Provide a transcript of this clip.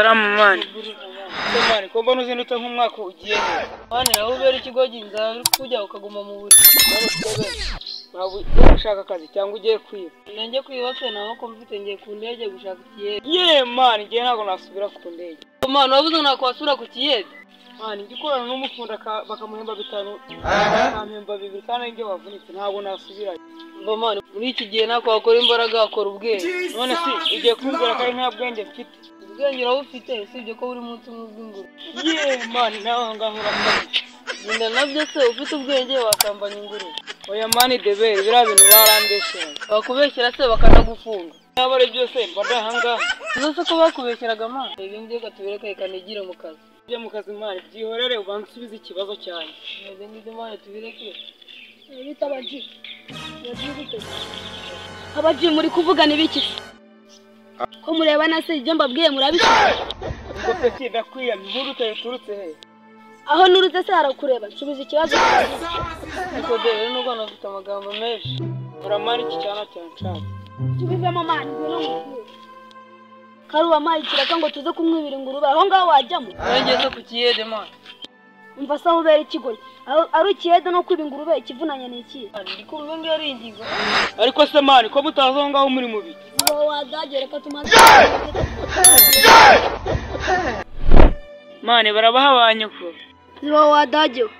salamu mani. Mani ko mbona uzindutse nk'umwaka ugiye mani naho ubera ikigo ginza uri kujya ukaguma mu buri nabo ushaka akazi cyangwa ugiye kwiba nanjye kwiba se naho ko mfite ngiye ku ndege gushaka ikiyede mani ngiye ntago nasubira ku ndege mani wabuze nakwasura ku kiyede mani ngikorana n'umufunda bakamuhemba 5 akampemba 2 kandi ngiye wavunitse ntago nasubirayo ngo mani muri iki gihe nako wakora imbaraga akora ubwenge none si ugiye kumbwira ko ari nta bwenge mfite ubwenge ufite usibye ko buri munsi mw'inguru mani nawe ngaho uramutse Nda nabyo se ufite ubwenge wakambanya inguru oya mani debe bira bintu barandeshe bakubeshyira se bakanagufunga nabare byose mbadahanga zose ko bakubeshyiraga mani ibindi gatubireka ikanigire mu kazi byo mu kazi mani byihorere ubanze usubize ikibazo cyane neze ngize mani tubireke bitabaji yagirite abaji muri kuvugana ibiki ko murebana se ibyo mbabwiye murabishaka ngo se kidakwiye nkuru turutse he aho nurutse se harakureba subiza ikibazo niko debe nuko nafite amagambo menshi uramara iki cyana cyanshaka tubivemo mani ngwino mukuru karuba mari kiraka ngo tuze kumwibira ingurube aho ngaho wajyamo ngeze ku kiyede mani umva saho ubera ikigoye ari ukiyede no kwiba ingurube ikivunanye n'iki ndiko ubenge ari ingigo ariko se mani ko mutazo ngaho muri mubi ngo wadagere ka tumaze mani barabahabanye ko ziba wadagewe